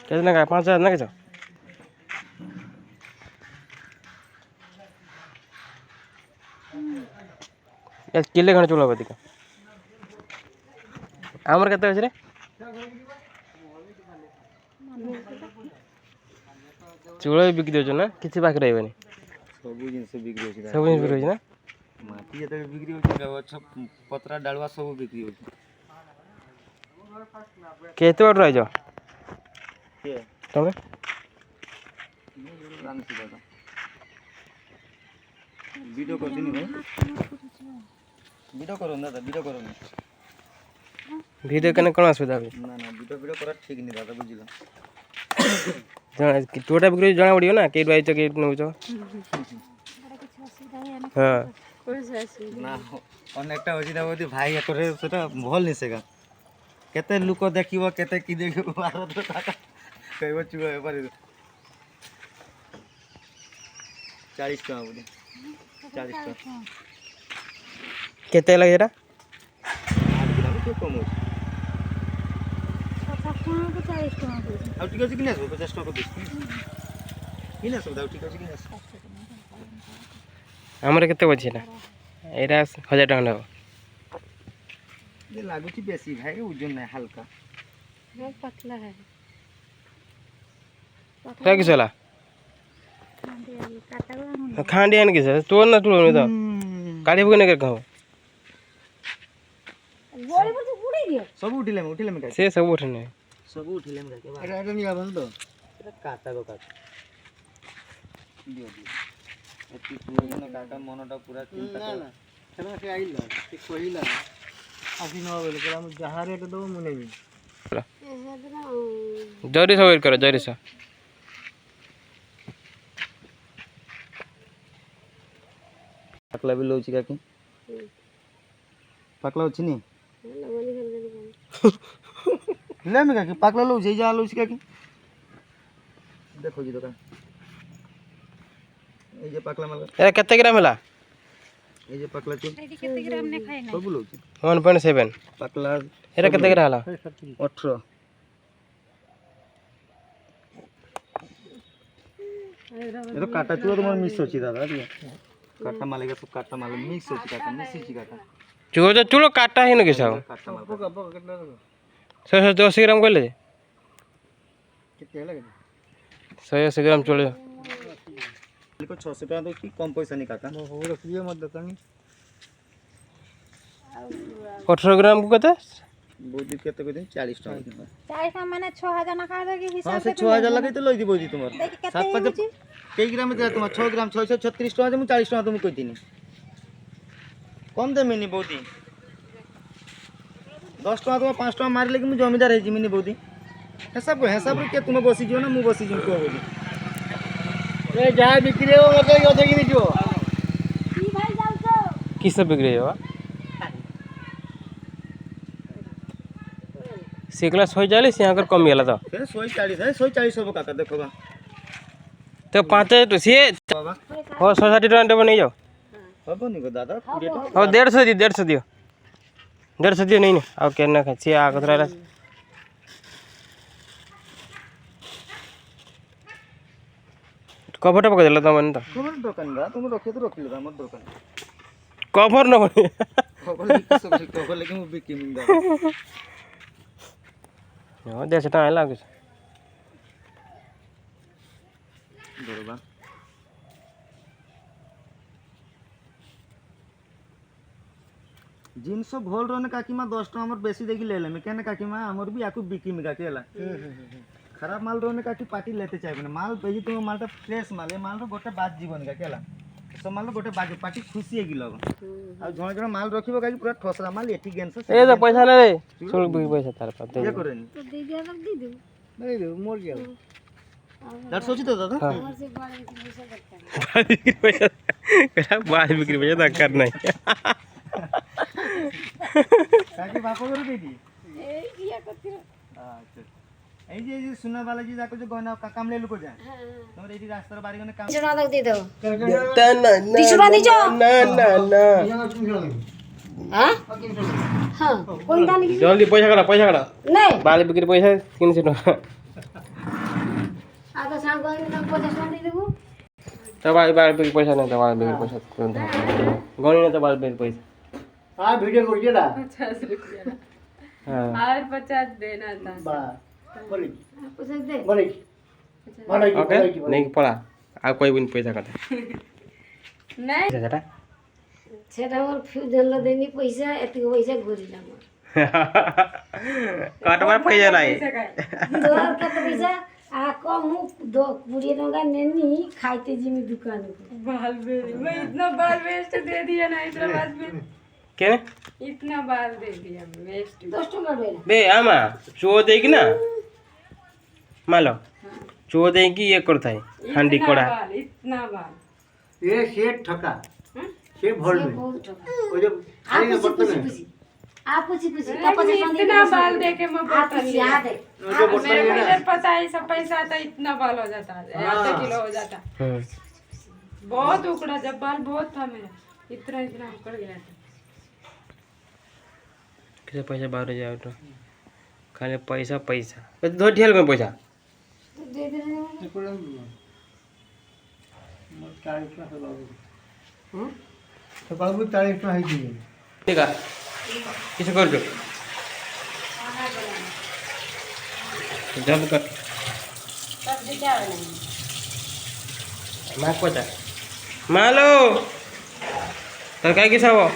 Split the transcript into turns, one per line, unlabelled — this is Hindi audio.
कैसे ना 5,000 ना कैसे यार किले खण चुला बदी का आमर केते अछि रे चूड़ा भी बिक्री होछ ना किछि बाकी रहबनी
सब जिंस बिक्री होछ
सब बिक्री होछ ना
माटी जते बिक्री होछ गछ पत्रा डालवा सब बिक्री होछ
केते बार रह जाओ
के
तमे
रान से दादा वीडियो कर दिनी भाई वीडियो करो ना दादा वीडियो करो ना
वीडियो कने कोन असुविधा होई
ना ना वीडियो करा ठीक नहीं दादा बुझिलो
जाना तोटा बिक्री जाना पड़ियो ना के रही के नउछ हां
ना अनेकटा होची दा बोदी भाई एकरे सेटा भल नि सेगा केते लुक देखिबो केते की देखिबो भारत दादा कहबो चुआ पारि 40 टका बोली 40 टका
केते लगे एटा
के कम हो
50 टका 40 टका
आ ठीक अछि कि नै 50 टका दिस कि नै सब दा ठीक अछि कि नै
हमरे केते बछि ना एरा 1000 टका न
ये लागु छी बेसी भाई ओजन नै हल्का
बहुत पतला है
क्या किसला
काटा
खांडी आन किस तो ना तू तो काढ़ी बगे ने कहू
गोली पर उड़ी गया
सब उठिले में
से सब उठने
सब उठिले में के एटा एटा निया बन तो एटा काटा गो काटा दियो दियो एति पूरा काटा मनटा पूरा चिंता ना ना केना से आइला से कहिला आसी न बोले के हम जहां रेट दो मुने भी
जरी सब करो जरी से
पकला भी लोची काकी पकला अछि नी ले में काकी पकला लो जे जा लोची काकी देखो जी दुकान ए जे पकला माल
ए केते ग्राम हला
ए जे पकला चुन
कितने ग्राम ने खाई ना
सब लोची
1.7
पकला
एरा केते ग्राम हला
18 ये तो काटा चुआ तुम्हारा मिस होची दादा ये काटा मालेगा सब काटा माल मिक्स होची काटा मिस होची काटा
चूड़ो चूड़ो काटा है न किसा
काटा माल बगा बगा कितना लगा
180 ग्राम कहले
कितने लगे
180 ग्राम चूड़ो
को 600 टका तो की कम पैसा नहीं काका हो रखिए मत दुकान
18 ग्राम को कते
बोदी केते को दिन 40 टका
40 का माने 6000 ना खा दे के हिसाब
हां से 6000 लगे तो लई दी बोदी तुम्हार 7 कई ग्राम दे तुम 6 ग्राम 636 टका दे मु 40 टका तुम कहतिनी कम दे मिनी बोदी 10 टका तुम 5 टका मार लेके मु जमीदार है जिमिनी बोदी हिसाब के तुम बसी जियो ना मु बसी जियो को बोदी ए जा बिक्री हो मत यो देखि नि जो
की भाई जाऊ तो
किस बिक्री है सिकला 140 यहां कर कम गेला तो
140 है 140 हो काका देखो बा
तो 5 तो से
बाबा
हो 160 टका देबो नहीं जाओ
हबो नि को दादा 20 टका
हो 150 दी 150 दियो 150 दियो नहीं आ केना खछि आ कतरा कवर पका देला त मन त
तुम्हार दुकान बा तुम रखे तो रखिलो हमर दुकान
कवर न बनी
कवर लेके मु बिकी मिंदा
हो 150 टका लागे
बरोबा जिनस भोल रहने काकी मा 10 टका हमर बेसी देखि लेले में केने काकी मा हमर भी आकु बिकी में काकी हला खराब माल रहने काकी पार्टी लेते चाहिए माल बेजी तुम मालटा फ्रेश माल ए माल रो गोटे बात जीवन का केला सब माल गोटे बात पार्टी खुशी हेगी लग आ जण जण माल रखिबो काकी पूरा ठसरा माल एठी गेन से
ए तो पैसा ले रे सुन बिकी पैसा तार पास दे
ये करेनी
तो दे दिया तक दे दो
नहीं दे मोर गया डर सोची तो दादा
हमर से बड़ा पैसा दरकार
पैसा करा बाल बिक्री पैसा दरकार नहीं
काकी बापो करू देती
ए किया करती
अच्छा এই যে সোনা বালাজি যাকো যে গয়না কাম লে লুকো যায় তোমরা এই রাস্তার বাড়ি গনে কাম
জনা দাও দে দাও
না
দিছুরা দিছো
না না না
हां हां कोई दानी
जल्दी पैसा करा
नहीं
बाल बिक्री पैसा 300 टका
आ तो सांग गई ना 50 दे देबो
तो बाल पे पैसा नहीं तो बाल पे पैसा गणी नहीं तो बाल पे पैसा
हाँ वीडियो को ये ला
50 रुपया
हाँ
और 50 देना था
बा बोली
कुछ दे
बोली बोली
ओके नहीं पड़ा आ कोई भी पैसा करता
नहीं
बेटा
सेटा मोर फ्यूजन देनी पैसा एति पैसा घोरीला मोर
काटवा पैसा नहीं
दोर के पैसा आ कम दो 20 टका नेनी खाइते जिमी दुकान को
बाल मैं इतना बाल वेस्ट दे दिया ना हैदराबाद में
क्या
इतना बाल दे दिया वेस्ट
10 टका बेला
बे आमा चो देगी ना मालो चो देगी ये करता है हांडी कोड़ा
इतना बाल
ये सेठ ठका से भोल में
बहुत टका
वो जो खाली ना बर्तन है
आप कुछ
इतना बाल दे के मैं
आप
बर्तन
याद है
जो बर्तन
मेरे
है
को
ना
इधर पता है सब पैसा आता इतना बाल हो जाता है आधा किलो हो जाता बहुत उकड़ा जब बाल बहुत था मेरा इतना इतना उकड़ गया था
कैसे पैसा बाहर जाओ तो खाली पैसा पैसा दो ढेल में पैसा
दे दे
तो बाबू 40 टका है जी
ठीक है किसे कर दो जब कर
सब्जी क्या बनाएंगे
माँ को बता मालो तरकारी किसा हो